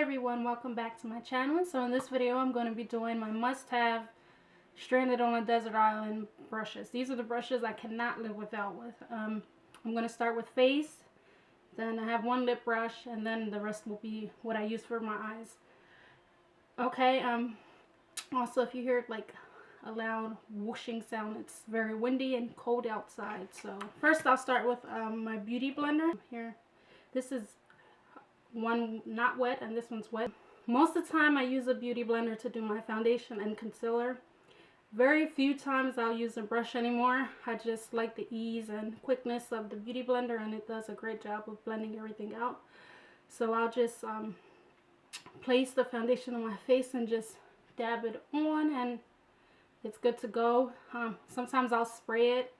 everyone, welcome back to my channel. So in this video I'm going to be doing my must-have stranded on a desert island brushes. These are the brushes I cannot live without with. I'm going to start with face, then I have one lip brush, and then the rest will be what I use for my eyes. Okay, also if you hear like a loud whooshing sound, it's very windy and cold outside. So first I'll start with my beauty blender here. This is one not wet and this one's wet. Most of the time I use a beauty blender to do my foundation and concealer. Very few times I'll use a brush anymore. I just like the ease and quickness of the beauty blender, and it does a great job of blending everything out. So I'll just place the foundation on my face and just dab it on, and it's good to go. Sometimes I'll spray it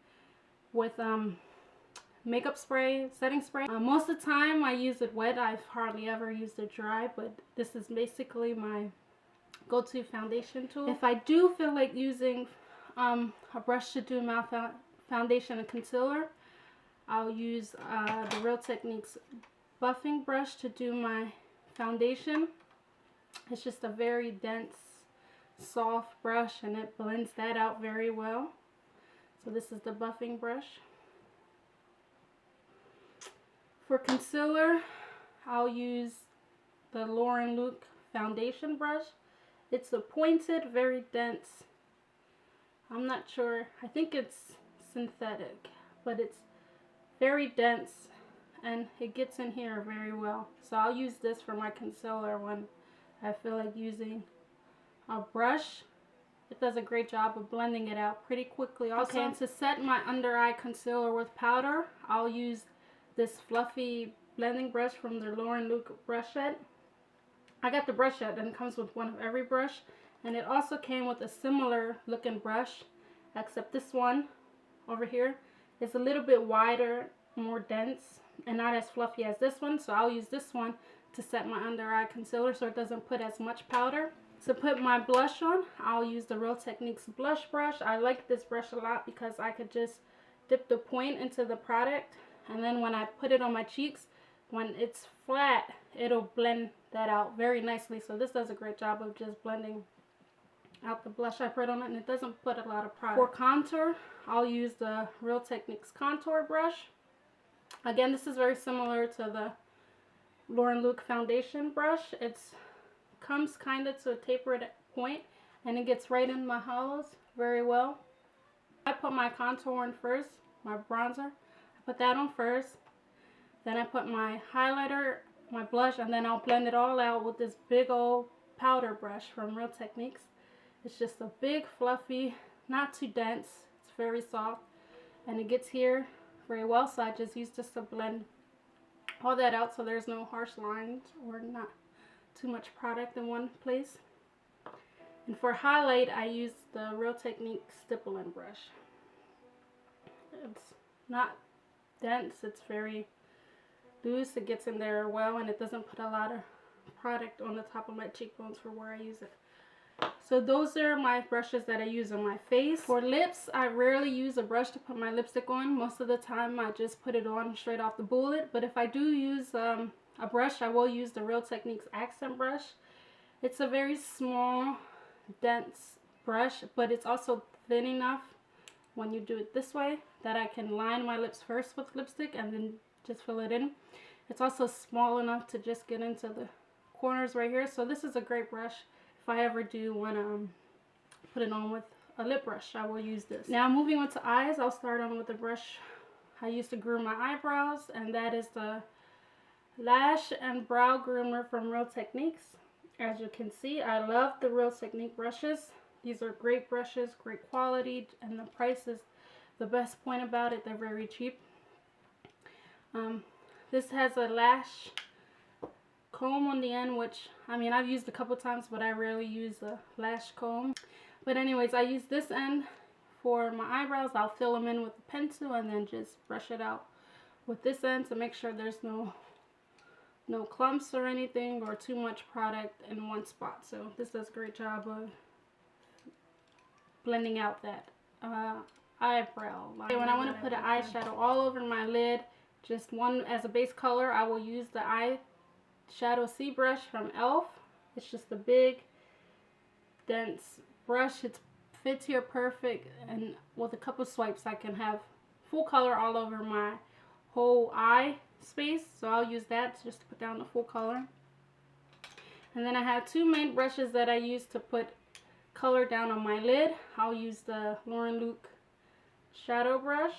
with makeup spray, setting spray. Most of the time I use it wet. I've hardly ever used it dry, but this is basically my go-to foundation tool. If I do feel like using a brush to do my foundation and concealer, I'll use the Real Techniques buffing brush to do my foundation. It's just a very dense, soft brush, and it blends that out very well. So this is the buffing brush. For concealer, I'll use the Lauren Luke foundation brush. It's a pointed, very dense, I'm not sure, I think it's synthetic, but it's very dense and it gets in here very well. So I'll use this for my concealer when I feel like using a brush. It does a great job of blending it out pretty quickly also. Okay, and to set my under eye concealer with powder, I'll use this fluffy blending brush from the Lauren Luke brush set. I got the brush set and it comes with one of every brush, and it also came with a similar looking brush, except this one over here is a little bit wider, more dense, and not as fluffy as this one. So I'll use this one to set my under eye concealer so it doesn't put as much powder. To put my blush on, I'll use the Real Techniques blush brush. I like this brush a lot because I could just dip the point into the product, and then when I put it on my cheeks, when it's flat, it'll blend that out very nicely. So this does a great job of just blending out the blush I put on it, and it doesn't put a lot of product. For contour, I'll use the Real Techniques contour brush. Again, this is very similar to the Lauren Luke foundation brush. It comes kind of to a tapered point, and it gets right in my hollows very well. I put my contour on first, my bronzer. I put that on first. Then I put my highlighter, my blush, and then I'll blend it all out with this big old powder brush from Real Techniques. It's just a big, fluffy, not too dense. It's very soft, and it gets here very well. So I just use this to blend all that out so there's no harsh lines or not too much product in one place. And for highlight, I use the Real Techniques stippling brush. It's not dense, it's very loose, it gets in there well, and it doesn't put a lot of product on the top of my cheekbones for where I use it. So those are my brushes that I use on my face. For lips, I rarely use a brush to put my lipstick on. Most of the time I just put it on straight off the bullet, but if I do use a brush, I will use the Real Techniques accent brush. It's a very small, dense brush, but it's also thin enough when you do it this way that I can line my lips first with lipstick and then just fill it in. It's also small enough to just get into the corners right here. So this is a great brush. If I ever do want to put it on with a lip brush, I will use this. Now moving on to eyes, I'll start on with the brush I use to groom my eyebrows, and that is the Lash and Brow Groomer from Real Techniques. As you can see, I love the Real Technique brushes. These are great brushes, great quality, and the price is the best point about it. They're very cheap. This has a lash comb on the end, which, I mean, I've used a couple times, but I rarely use a lash comb. But anyways, I use this end for my eyebrows. I'll fill them in with a pencil and then just brush it out with this end to make sure there's no clumps or anything or too much product in one spot. So this does a great job of blending out that eyebrow line. Okay, when I want to put an eyeshadow all over my lid, just one as a base color, I will use the eye Shadow C brush from e.l.f. It's just a big, dense brush. It fits here perfect, and with a couple swipes I can have full color all over my whole eye space. So I'll use that just to put down the full color. And then I have two main brushes that I use to put color down on my lid. I'll use the Lauren Luke shadow brush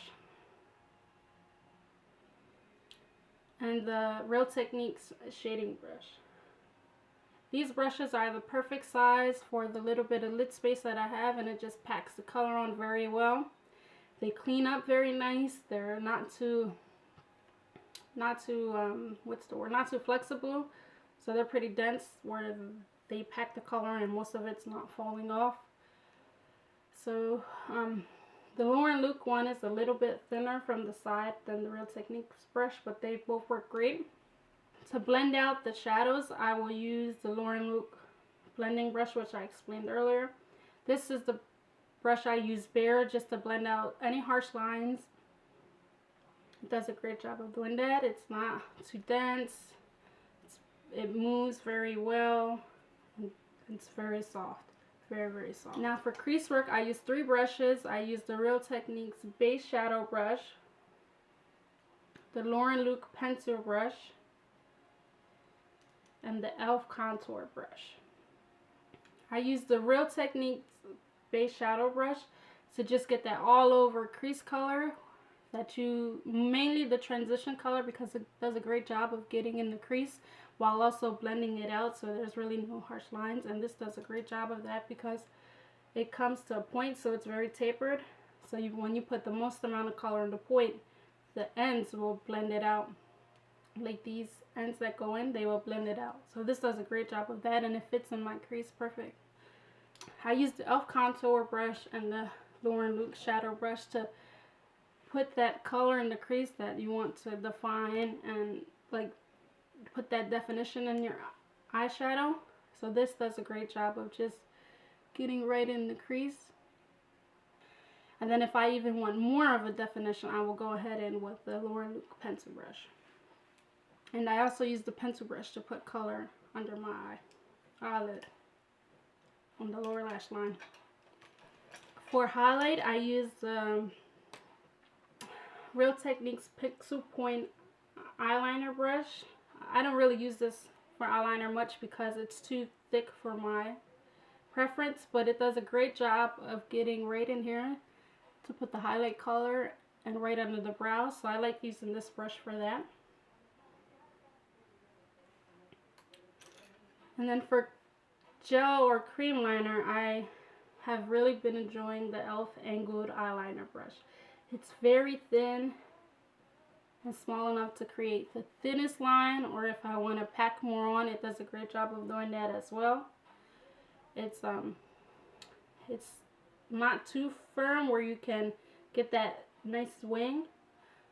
and the Real Techniques shading brush. These brushes are the perfect size for the little bit of lid space that I have, and it just packs the color on very well. They clean up very nice. They're not too flexible, so they're pretty dense where they pack the color and most of it's not falling off. So the Lauren Luke one is a little bit thinner from the side than the Real Techniques brush, but they both work great. To blend out the shadows, I will use the Lauren Luke blending brush, which I explained earlier. This is the brush I use bare just to blend out any harsh lines. It does a great job of doing that. It's not too dense. It moves very well. It's very soft. Very, very soft. Now for crease work, I use three brushes. I use the Real Techniques base shadow brush, the Lauren Luke pencil brush, and the e.l.f. contour brush. I use the Real Techniques base shadow brush to just get that all over crease color, mainly the transition color, because it does a great job of getting in the crease while also blending it out so there's really no harsh lines. And this does a great job of that because it comes to a point, so it's very tapered. So when you put the most amount of color on the point, the ends will blend it out. Like these ends that go in, they will blend it out. So this does a great job of that, and it fits in my crease perfect. I use the e.l.f. contour brush and the Lauren Luke shadow brush to put that color in the crease that you want to define and like put that definition in your eyeshadow. So this does a great job of just getting right in the crease. And then if I even want more of a definition, I will go ahead in with the Lauren Luke pencil brush. And I also use the pencil brush to put color under my eyelid on the lower lash line. For highlight, I use the Real Techniques Pixel Point eyeliner brush. I don't really use this for eyeliner much because it's too thick for my preference, but it does a great job of getting right in here to put the highlight color and right under the brow. So I like using this brush for that. And then for gel or cream liner, I have really been enjoying the e.l.f. angled eyeliner brush. It's very thin and small enough to create the thinnest line, or if I want to pack more on, it does a great job of doing that as well. It's not too firm where you can get that nice wing,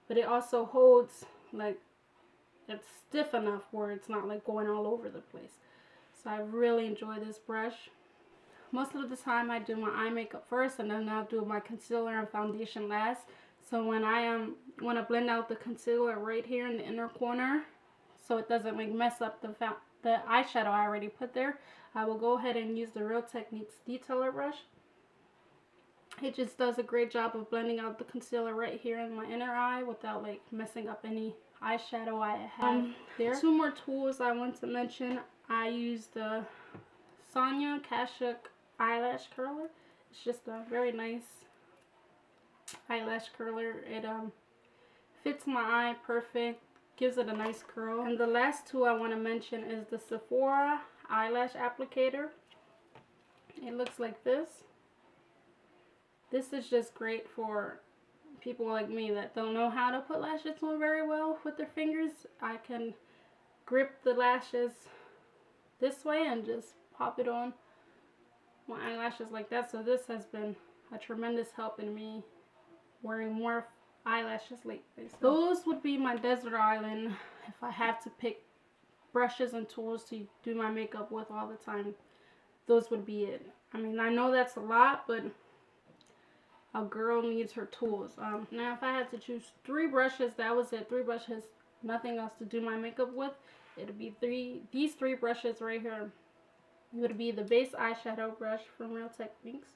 but it also holds, like, it's stiff enough where it's not like going all over the place. So I really enjoy this brush. Most of the time I do my eye makeup first, and then I'll do my concealer and foundation last. So when I want to blend out the concealer right here in the inner corner, so it doesn't like mess up the eyeshadow I already put there, I will go ahead and use the Real Techniques detailer brush. It just does a great job of blending out the concealer right here in my inner eye without like messing up any eyeshadow I have there. Two more tools I want to mention. I use the Sonia Kashuk eyelash curler. It's just a very nice eyelash curler. It fits my eye perfect, gives it a nice curl. And the last tool I want to mention is the Sephora eyelash applicator. It looks like this. This is just great for people like me that don't know how to put lashes on very well with their fingers. I can grip the lashes this way and just pop it on my eyelashes like that. So this has been a tremendous help in me wearing more eyelashes lately. So those would be my desert island if I have to pick brushes and tools to do my makeup with all the time. Those would be it. I mean, I know that's a lot, but a girl needs her tools. Now if I had to choose three brushes, that was it. Three brushes, nothing else to do my makeup with. it'd be these three brushes right here. It would be the base eyeshadow brush from Real Techniques.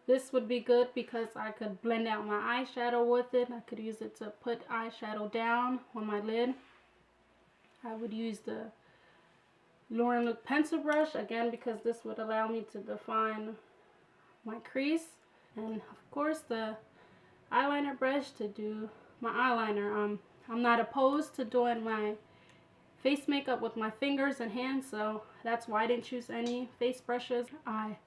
This would be good because I could blend out my eyeshadow with it. I could use it to put eyeshadow down on my lid. I would use the Lauren Look pencil brush again because this would allow me to define my crease, and of course the eyeliner brush to do my eyeliner. I'm not opposed to doing my face makeup with my fingers and hands, so that's why I didn't choose any face brushes. I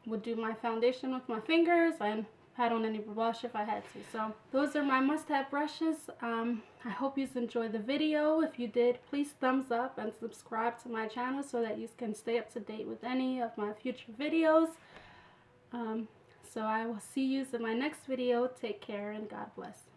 would do my foundation with my fingers and pat on any blush if I had to. So those are my must-have brushes. I hope you enjoyed the video. If you did, please thumbs up and subscribe to my channel so that you can stay up to date with any of my future videos. So I will see you in my next video. Take care and God bless.